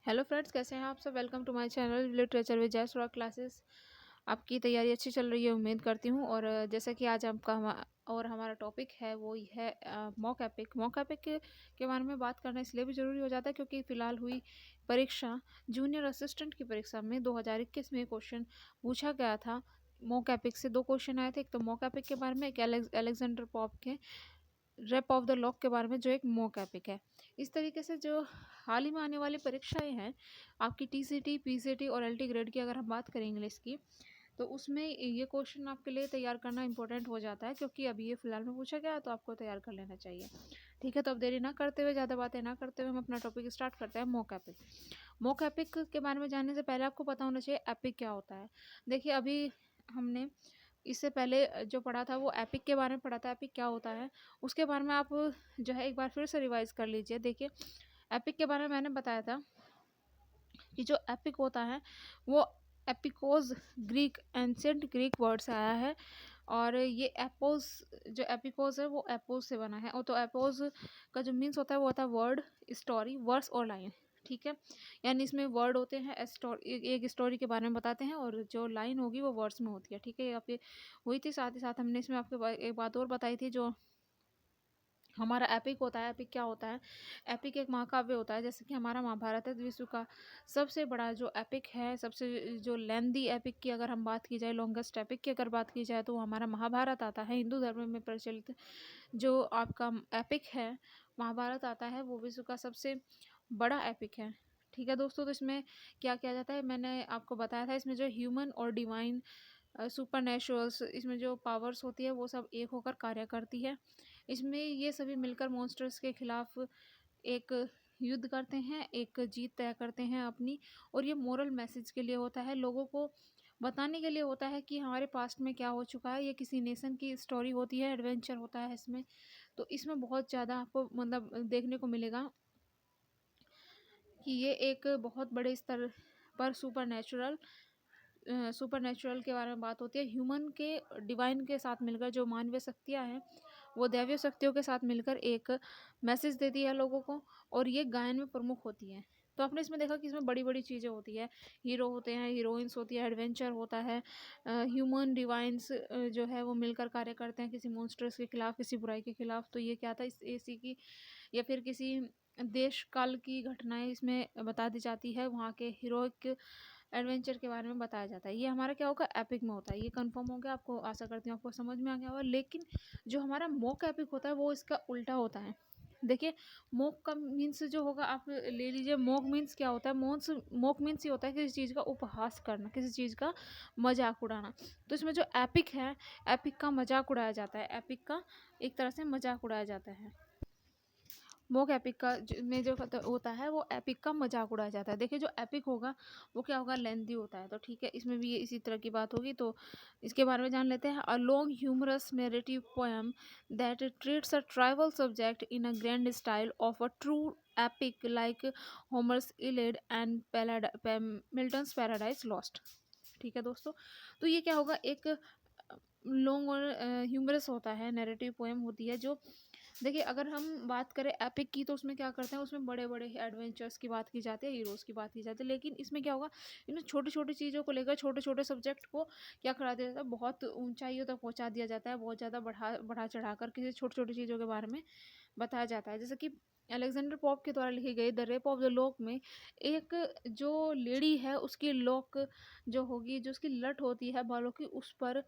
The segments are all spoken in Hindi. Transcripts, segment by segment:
हेलो फ्रेंड्स, कैसे हैं आप सब। Welcome to my channel literature with Jay Sura classes. आपकी तैयारी अच्छी चल रही है उम्मीद करती हूँ। और जैसा कि आज आपका हमारा टॉपिक है वो ही है मॉक एपिक। मॉक एपिक के बारे में बात करना इसलिए भी ज़रूरी हो जाता है क्योंकि फ़िलहाल हुई परीक्षा जूनियर असिस्टेंट की परीक्षा में 2021 में क्वेश्चन पूछा गया था। मॉक एपिक से 2 क्वेश्चन आए थे, एक तो मॉक एपिक के बारे में, एक अलेक्जेंडर पॉप के रेप ऑफ द लॉक के बारे में, जो एक मॉक एपिक है। इस तरीके से जो हाल ही में आने वाली परीक्षाएं हैं आपकी टीसीटी, पीसीटी और एलटी ग्रेड की, अगर हम बात करें इंग्लिश की, तो उसमें ये क्वेश्चन आपके लिए तैयार करना इंपॉर्टेंट हो जाता है क्योंकि अभी ये फिलहाल में पूछा गया, तो आपको तैयार कर लेना चाहिए। ठीक है, तो अब देरी ना करते हुए, ज़्यादा बातें ना करते हुए, हम अपना टॉपिक स्टार्ट करते हैं। Mock epic. मॉक एपिक के बारे में जानने से पहले आपको पता होना चाहिए एपिक क्या होता है। देखिए, अभी हमने इससे पहले जो पढ़ा था वो एपिक के बारे में पढ़ा था। एपिक क्या होता है उसके बारे में आप जो है एक बार फिर से रिवाइज कर लीजिए। देखिए, एपिक के बारे में मैंने बताया था कि जो एपिक होता है वो एपिकोज ग्रीक, एंशियंट ग्रीक वर्ड से आया है। और ये एपोज, जो एपिकोज है वो एपोज से बना है। और तो एपोज का जो मीन्स होता है वो होता है वर्ड, स्टोरी, वर्स और लाइन। ठीक है, यानी इसमें वर्ड होते हैं, एक स्टोरी के बारे में बताते हैं, और जो लाइन होगी वो वर्ड्स में होती है। ठीक है, ये आपकी हुई थी। साथ ही साथ हमने इसमें आपको एक बात और बताई थी, जो हमारा एपिक होता है। एपिक क्या होता है? एपिक एक महाकाव्य होता है, जैसे कि हमारा महाभारत है विश्व का सबसे बड़ा जो एपिक है, सबसे जो लेंदी एपिक की अगर हम बात की जाए, लॉन्गेस्ट एपिक की अगर बात की जाए, तो वो हमारा महाभारत आता है। हिंदू धर्म में प्रचलित जो आपका एपिक है महाभारत आता है, वो विश्व का सबसे बड़ा एपिक है। ठीक है दोस्तों, तो इसमें क्या किया जाता है मैंने आपको बताया था। इसमें जो ह्यूमन और डिवाइन, सुपर नेचुरल्स, इसमें जो पावर्स होती है वो सब एक होकर कार्य करती है। इसमें ये सभी मिलकर मॉन्स्टर्स के खिलाफ एक युद्ध करते हैं, एक जीत तय करते हैं अपनी। और ये मोरल मैसेज के लिए होता है, लोगों को बताने के लिए होता है कि हमारे पास्ट में क्या हो चुका है। ये किसी नेशन की स्टोरी होती है, एडवेंचर होता है इसमें। तो इसमें बहुत ज़्यादा आपको मतलब देखने को मिलेगा कि ये एक बहुत बड़े स्तर पर सुपर नेचुरल के बारे में बात होती है। ह्यूमन के डिवाइन के साथ मिलकर जो मानवीय शक्तियाँ हैं वो दैवीय शक्तियों के साथ मिलकर एक मैसेज देती है लोगों को, और ये गायन में प्रमुख होती हैं। तो आपने इसमें देखा कि इसमें बड़ी बड़ी चीज़ें होती है, हीरो होते हैं, हीरोइंस होती है, एडवेंचर होता है, ह्यूमन डिवाइंस जो है वो मिलकर कार्य करते हैं किसी मॉन्स्टर्स के खिलाफ, किसी बुराई के खिलाफ। तो ये क्या था, इस एसी की या फिर किसी देश काल की घटनाएं इसमें बता दी जाती है, वहाँ के हीरोइक एडवेंचर के बारे में बताया जाता है। ये हमारा क्या होगा, एपिक में होता है। ये कंफर्म हो गया आपको, आशा करती हूँ आपको समझ में आ गया होगा। लेकिन जो हमारा मॉक एपिक होता है वो इसका उल्टा होता है। देखिए, मॉक का मीन्स जो होगा आप ले लीजिए। मॉक मीन्स क्या होता है? मॉक मीन्स ये होता है किसी चीज़ का उपहास करना, किसी चीज़ का मजाक उड़ाना। तो इसमें जो एपिक है, एपिक का मजाक उड़ाया जाता है, एपिक का एक तरह से मजाक उड़ाया जाता है। मॉक एपिक का में जो होता है वो एपिक का मजाक उड़ाया जाता है। देखिए, जो एपिक होगा वो क्या होगा, लेंथी होता है। तो ठीक है, इसमें भी ये इसी तरह की बात होगी, तो इसके बारे में जान लेते हैं। A long humorous narrative poem that treats a trivial subject in a grand style of a true epic like Homer's Iliad and Milton's Paradise Lost. ठीक है दोस्तों, तो ये क्या होगा, एक लॉन्ग और ह्यूमरस होता है, नैरेटिव पोएम होती है। जो देखिए, अगर हम बात करें एपिक की, तो उसमें क्या करते हैं, उसमें बड़े बड़े एडवेंचर्स की बात की जाती है, हीरोज़ की बात की जाती है। लेकिन इसमें क्या होगा, इनमें छोटी छोटी चीज़ों को लेकर, छोटे छोटे सब्जेक्ट को क्या करा दिया जाता है, बहुत ऊंचाइयों तक पहुंचा दिया जाता है, बहुत ज़्यादा बढ़ा बढ़ा चढ़ा कर किसी छोटी छोटी चीज़ों के बारे में बताया जाता है। जैसे कि अलेक्जेंडर पॉप के द्वारा लिखी गई the Rape of the lock में, एक जो लेडी है उसकी लॉक जो होगी, जो उसकी लट होती है बालों की, उस पर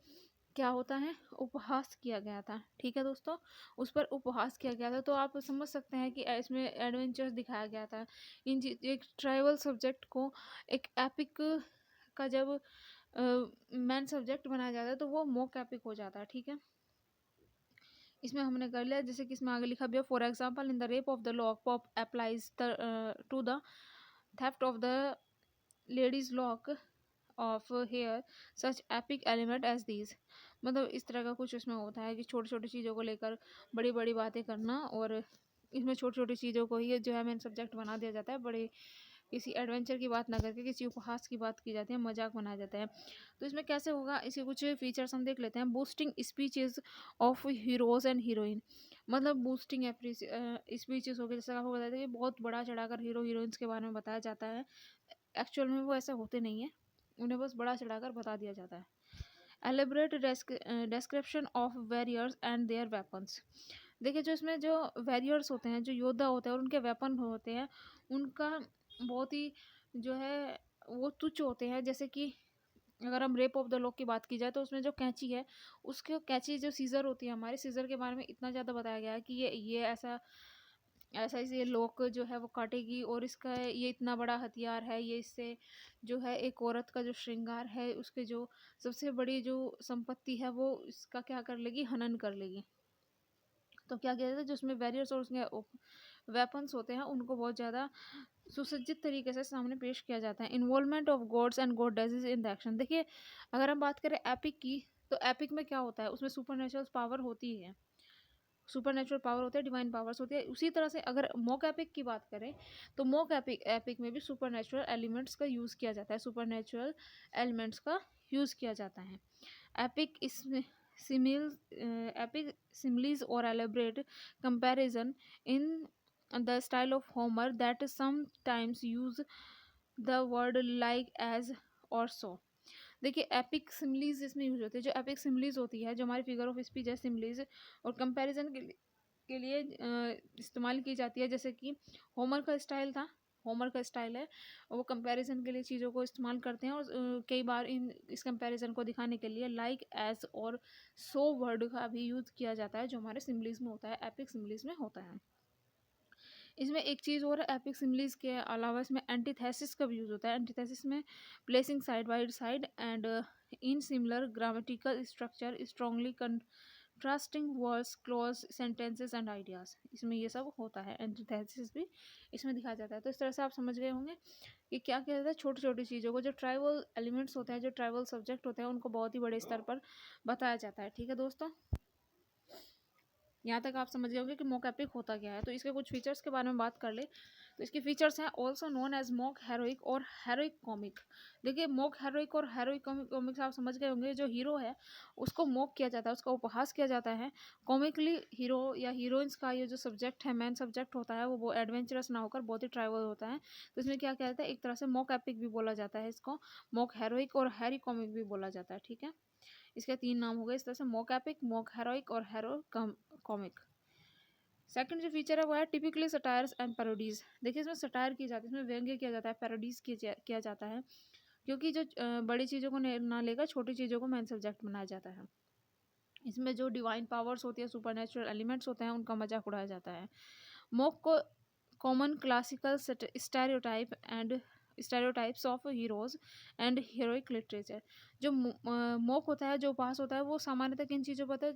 क्या होता है, उपहास किया गया था। ठीक है दोस्तों, उस पर उपहास किया गया था। तो आप समझ सकते हैं कि इसमें एडवेंचर्स दिखाया गया था। एक ट्राइबल सब्जेक्ट को एक एपिक का जब मेन सब्जेक्ट बनाया जाता है तो वो मॉक एपिक हो जाता है। ठीक है, इसमें हमने कर लिया। जैसे कि इसमें आगे लिखा भी है, for example in the Rape of the Lock Pope applies to the theft of the lady's lock of hair such epic element as these. मतलब इस तरह का कुछ इसमें होता है कि छोटी छोटी चीज़ों को लेकर बड़ी बड़ी बातें करना, और इसमें छोटी छोटी चीज़ों को ही जो है मेन सब्जेक्ट बना दिया जाता है, बड़े किसी एडवेंचर की बात ना करके किसी उपहास की बात की जाती है, मजाक बनाया जाता है। तो इसमें कैसे होगा, इसके कुछ फीचर्स हम देख लेते हैं। Boosting speeches of heroes and heroine, मतलब बूस्टिंग स्पीचेस हो गए, जैसे आपको बताया था कि बहुत बड़ा चढ़ाकर हीरो हीरोइंस के बारे में बताया जाता है। एक्चुअल में वो ऐसा होते नहीं है, उन्हें बस बड़ा चढ़ाकर बता दिया जाता है। Elaborate description of warriors and their weapons, देखिए जो इसमें जो वॉरियर्स होते हैं, जो योद्धा होते हैं और उनके वेपन होते हैं, उनका बहुत ही जो है वो तुच्छ होते हैं। जैसे कि अगर हम रेप ऑफ द लॉक की बात की जाए तो उसमें जो कैंची है, उसके कैंची जो सीजर होती है, हमारे सीजर के बारे में इतना ज़्यादा बताया गया है कि ये ऐसा ऐसा इसे लोग जो है वो काटेगी, और इसका ये इतना बड़ा हथियार है, ये इससे जो है एक औरत का जो श्रृंगार है, उसके जो सबसे बड़ी जो संपत्ति है वो इसका क्या कर लेगी, हनन कर लेगी। तो क्या किया जाता है, जो उसमें बैरियर्स और उसके वेपन्स होते हैं उनको बहुत ज़्यादा सुसज्जित तरीके से सामने पेश किया जाता है। Involvement of gods and goddesses in the action, देखिए अगर हम बात करें एपिक की, तो एपिक में क्या होता है, उसमें सुपर पावर होती है, सुपर पावर होते हैं, डिवाइन पावर्स होती है। उसी तरह से अगर मॉक एपिक की बात करें तो मॉक एपिक में भी सुपर एलिमेंट्स का यूज़ किया जाता है, सुपर एलिमेंट्स का यूज़ किया जाता है। एपिक इसमें epic similes or elaborate comparison in the style of Homer that sometimes use the word like as or so, देखिए एपिक सिमलीज इसमें यूज होती है। जो एपिक सिमलीज होती है, जो हमारी फिगर ऑफ स्पीच है सिमलीज, और कंपैरिजन के लिए इस्तेमाल की जाती है। जैसे कि होमर का स्टाइल था, होमर का स्टाइल है, वो कंपैरिजन के लिए चीज़ों को इस्तेमाल करते हैं, और कई बार इस कंपैरिजन को दिखाने के लिए लाइक एज और सो वर्ड का भी यूज़ किया जाता है, जो हमारे सिमलीज में होता है, एपिक सिमलीज में होता है। इसमें एक चीज़ और एपिक सिमलीज के अलावा इसमें एंटीथेसिस का भी यूज़ होता है। एंटीथेसिस में placing side by side and in similar grammatical structure strongly contrasting words clause sentences and ideas, इसमें ये सब होता है, एंटीथेसिस भी इसमें दिखाया जाता है। तो इस तरह से आप समझ गए होंगे कि क्या किया जाता है, छोटी छोटी चीज़ों को, जो ट्राइबल एलिमेंट्स होते हैं, जो ट्राइबल सब्जेक्ट होते हैं, उनको बहुत ही बड़े स्तर पर बताया जाता है। ठीक है दोस्तों, यहाँ तक आप समझ गए होंगे कि मॉक एपिक होता क्या है। तो इसके कुछ फीचर्स के बारे में बात कर ले, तो इसके फीचर्स हैं also known as mock heroic और हेरोइक कॉमिक। देखिए मॉक हेरोइक और हेरोइक कॉमिक्स आप समझ गए होंगे, जो हीरो है उसको मॉक किया जाता है, उसका उपहास किया जाता है। कॉमिकली हीरो या हीरोइंस का ये जो सब्जेक्ट है, मेन सब्जेक्ट होता है, वो एडवेंचरस ना होकर बहुत ही ट्राइवल होता है। तो इसमें क्या किया जाता है, एक तरह से मॉक एपिक भी बोला जाता है इसको, मॉक हेरोइक और हैरी कॉमिक भी बोला जाता है। ठीक है, इसके 3 नाम हो गए इस तरह से, मॉक एपिक, मॉक हेरोइक और हेरो कॉमिक। सेकंड जो फीचर है वो है टिपिकली सटायर्स एंड पैरोडीज। देखिए इसमें सटायर की जाती है, इसमें व्यंग्य किया जाता है, पैरोडीज किया जाता है, क्योंकि जो बड़ी चीज़ों को ना लेकर छोटी चीज़ों को मेन सब्जेक्ट बनाया जाता है। इसमें जो डिवाइन पावर्स होती है, सुपर एलिमेंट्स होते हैं, उनका मजाक उड़ाया जाता है। मोक को common classical stereotype and stereotypes of heroes and heroic literature, जो मोक होता है, जो उपहास होता है, वो सामान्यतः किन चीज़ों पर होता है,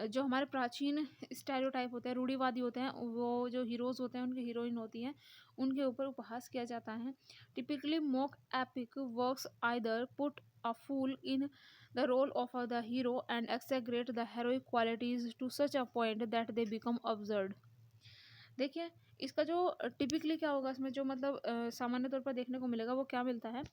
जो हमारे प्राचीन स्टेरियोटाइप होते हैं, रूढ़िवादी होते हैं, वो जो हीरोज़ होते हैं, उनकी हीरोइन होती हैं, उनके ऊपर उपहास किया जाता है। Typically mock epic works either put a fool in the role of the hero and exaggerate the heroic qualities to such a point that they become absurd। देखिए इसका जो टिपिकली क्या होगा, इसमें जो मतलब सामान्य तौर पर देखने को मिलेगा वो क्या मिलता है,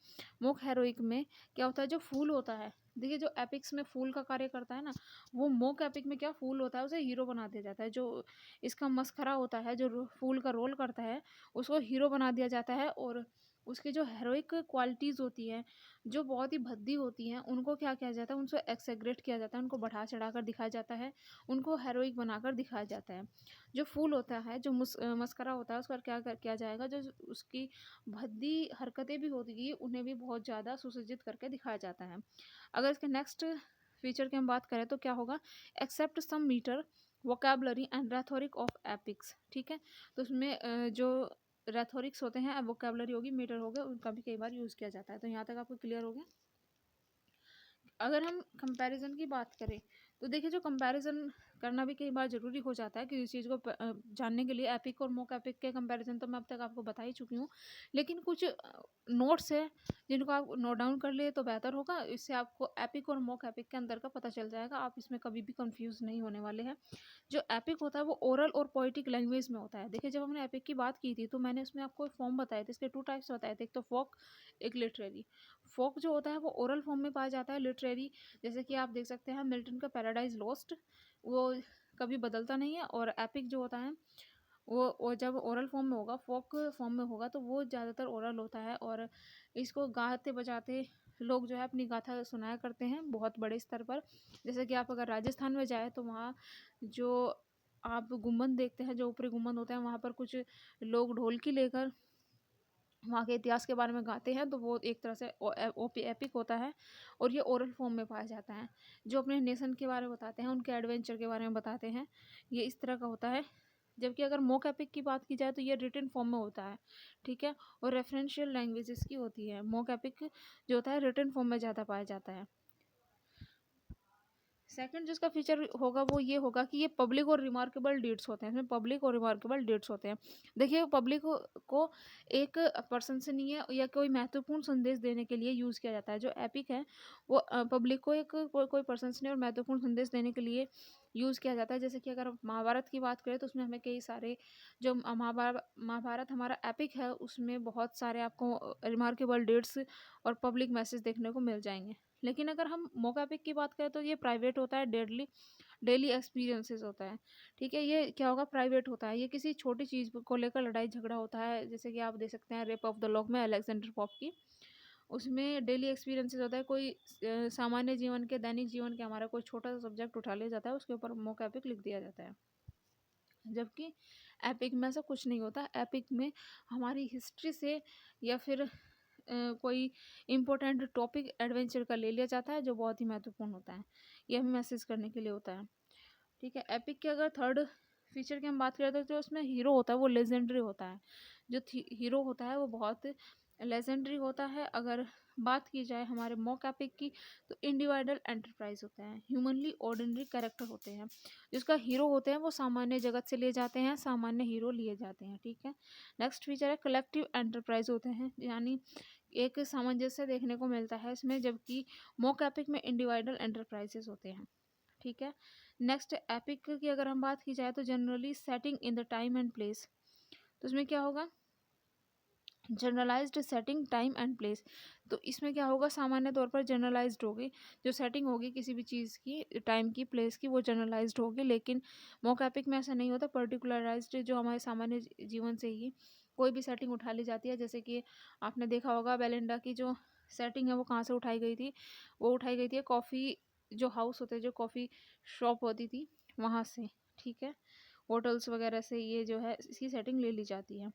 मोक हेरोइक में क्या होता है, जो फूल होता है, देखिए जो एपिक्स में फूल का कार्य करता है ना, वो मोक एपिक में क्या फूल होता है, उसे हीरो बना दिया जाता है। जो इसका मस्खरा होता है, जो फूल का रोल करता है, उसको हीरो बना दिया जाता है, और उसकी जो हेरोइक क्वालिटीज़ होती है, जो बहुत ही भद्दी होती हैं, उनको क्या किया जाता है, उनको एक्सेग्रेट किया जाता है, उनको बढ़ा चढ़ा कर दिखाया जाता है, उनको हेरोइक बनाकर दिखाया जाता है। जो फूल होता है, जो मस्करा होता है, उसका किया जाएगा, जो उसकी भद्दी हरकतें भी होती, उन्हें भी बहुत ज़्यादा सुसज्जित करके दिखाया जाता है। अगर इसके नेक्स्ट फीचर की हम बात करें तो क्या होगा, except some meter vocabulary and rhetoric of epics. ठीक है, तो उसमें जो रेथोरिक्स होते हैं, वोकेबलरी होगी, मीटर हो गया, उनका भी कई बार यूज़ किया जाता है। तो यहाँ तक आपको क्लियर हो गया। अगर हम कंपैरिजन की बात करें तो देखिए जो कंपैरिजन करना भी कई बार ज़रूरी हो जाता है किसी चीज़ को जानने के लिए। एपिक और मॉक एपिक के कंपैरिजन तो मैं अब तक आपको बता ही चुकी हूँ, लेकिन कुछ नोट्स है जिनको आप नोट डाउन कर लिए तो बेहतर होगा। इससे आपको एपिक और मॉक एपिक के अंदर का पता चल जाएगा, आप इसमें कभी भी कंफ्यूज नहीं होने वाले हैं। जो एपिक होता है वो ओरल और पोइटिक लैंग्वेज में होता है। देखिए, जब हमने एपिक की बात की थी तो मैंने उसमें आपको फॉर्म बताए थे, इसके 2 टाइप्स बताए थे, एक तो फोक, एक लिटरेरी। फोक जो होता है वो ओरल फॉर्म में पाया जाता है। लिटरेरी जैसे कि आप देख सकते हैं मिल्टन का पैराडाइज लॉस्ट, वो कभी बदलता नहीं है। और एपिक जो होता है वो जब ओरल फॉर्म में होगा, फोक फॉर्म में होगा, तो वो ज़्यादातर ओरल होता है। और इसको गाते बजाते लोग जो है अपनी गाथा सुनाया करते हैं बहुत बड़े स्तर पर। जैसे कि आप अगर राजस्थान में जाए तो वहाँ जो आप गुम्बद देखते हैं, जो ऊपरी गुम्बद होते हैं, वहाँ पर कुछ लोग ढोलकी लेकर वहाँ के इतिहास के बारे में गाते हैं, तो वो एक तरह से एपिक होता है। और ये ओरल फॉर्म में पाया जाता है। जो अपने नेशन के बारे में बताते हैं, उनके एडवेंचर के बारे में बताते हैं, ये इस तरह का होता है। जबकि अगर मॉक एपिक की बात की जाए तो ये रिटन फॉर्म में होता है, ठीक है। और रेफरेंशियल लैंग्वेज इसकी होती है। मॉक एपिक जो होता है रिटन फॉर्म में ज़्यादा पाया जाता है। सेकंड जिसका फीचर होगा वो ये होगा कि ये पब्लिक और रिमार्केबल डीड्स होते हैं। इसमें पब्लिक और रिमार्केबल डीड्स होते हैं। देखिए, पब्लिक को एक प्रशंसनीय या कोई महत्वपूर्ण संदेश देने के लिए यूज़ किया जाता है। जो एपिक है वो पब्लिक को एक कोई प्रशंसनीय और महत्वपूर्ण संदेश देने के लिए यूज़ किया जाता है। जैसे कि अगर हम महाभारत की बात करें तो उसमें हमें कई सारे, जो महाभारत हमारा एपिक है, उसमें बहुत सारे आपको रिमार्केबल डीड्स और पब्लिक मैसेज देखने को मिल जाएंगे। लेकिन अगर हम मॉक एपिक की बात करें तो ये प्राइवेट होता है, डेली एक्सपीरियंसेस होता है, ठीक है। ये क्या होगा, प्राइवेट होता है। ये किसी छोटी चीज़ को लेकर लड़ाई झगड़ा होता है। जैसे कि आप देख सकते हैं रेप ऑफ द लॉक में अलेक्जेंडर पॉप की, उसमें डेली एक्सपीरियंसेस होता है। कोई सामान्य जीवन के, दैनिक जीवन के हमारा कोई छोटा सा सब्जेक्ट उठा लिया जाता है, उसके ऊपर मॉक एपिक लिख दिया जाता है। जबकि एपिक में ऐसा कुछ नहीं होता। एपिक में हमारी हिस्ट्री से या फिर कोई इम्पोर्टेंट टॉपिक एडवेंचर का ले लिया जाता है जो बहुत ही महत्वपूर्ण होता है। ये हमें मैसेज करने के लिए होता है, ठीक है। एपिक के अगर थर्ड फीचर की हम बात करें तो जो उसमें हीरो होता है वो लेजेंडरी होता है। जो हीरो होता है वो बहुत लेजेंडरी होता है। अगर बात की जाए हमारे मॉक एपिक की तो इंडिविजुअल एंटरप्राइज होता है। ह्यूमनली ऑर्डिनरी कैरेक्टर होते हैं। जिसका हीरो होते हैं वो सामान्य जगत से लिए जाते हैं, सामान्य हीरो लिए जाते हैं, ठीक है। नेक्स्ट फीचर है कलेक्टिव एंटरप्राइज होते हैं, यानी एक सामंजस्य देखने को मिलता है इसमें। जबकि मॉक एपिक में इंडिविजुअल एंटरप्राइजेस होते हैं, ठीक है। नेक्स्ट एपिक की अगर हम बात की जाए तो generally setting in the time and place, तो इसमें क्या होगा, generalized setting time and place. तो इसमें क्या होगा, सामान्य तौर पर जनरलाइज्ड होगी जो सेटिंग होगी किसी भी चीज़ की, टाइम की, प्लेस की, वो जनरलाइज्ड होगी। लेकिन मॉक एपिक में ऐसा नहीं होता। पर्टिकुलराइज्ड जो हमारे सामान्य जीवन से ही कोई भी सेटिंग उठा ली जाती है। जैसे कि आपने देखा होगा बेलिंडा की जो सेटिंग है वो कहाँ से उठाई गई थी, वो उठाई गई थी कॉफ़ी जो हाउस होते हैं, जो कॉफ़ी शॉप होती थी वहाँ से, ठीक है। होटल्स वगैरह से ये जो है इसकी सेटिंग ले ली जाती है।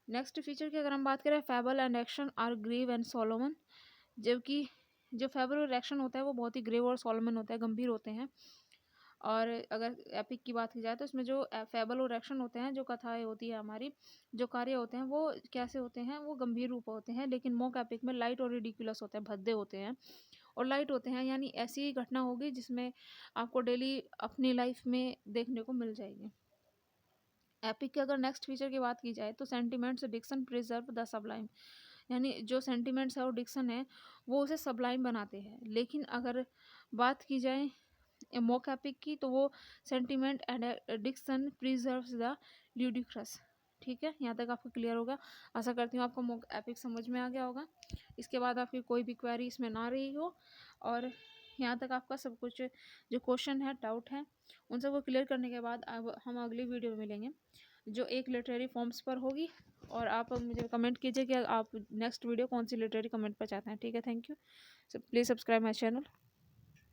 नेक्स्ट फीचर की अगर हम बात करें, fable and action are grave and solemn. जबकि जो फेबल और एक्शन होता है वो बहुत ही ग्रेव और सोलोमन होता है, गंभीर होते हैं। और अगर एपिक की बात की जाए तो इसमें जो फेबल और एक्शन होते हैं, जो कथाएं होती है हमारी, जो कार्य होते हैं वो कैसे होते हैं, वो गंभीर रूप होते हैं। लेकिन मॉक एपिक में लाइट और रिडिकुलस होते हैं, भद्दे होते हैं और लाइट होते हैं। यानी ऐसी घटना होगी जिसमें आपको डेली अपनी लाइफ में देखने को मिल जाएगी। एपिक के अगर नेक्स्ट फीचर की बात की जाए तो sentiments diction preserve the sublime, यानी जो सेंटिमेंट्स है और डिक्शन है वो उसे सबलाइम बनाते हैं। लेकिन अगर बात की जाए मॉक एपिक की तो वो sentiment and diction preserves the ludicrous, ठीक है। यहाँ तक आपको क्लियर होगा। आशा करती हूँ आपको मॉक एपिक समझ में आ गया होगा। इसके बाद आपकी कोई भी क्वेरी इसमें ना रही हो और यहाँ तक आपका सब कुछ जो क्वेश्चन है, डाउट है, उन सबको क्लियर करने के बाद अब हम अगली वीडियो में मिलेंगे जो एक लिटरेरी फॉर्म्स पर होगी। और आप मुझे कमेंट कीजिए कि आप नेक्स्ट वीडियो कौन सी लिटरेरी कमेंट पर चाहते हैं, ठीक है। Thank you. Please subscribe my channel.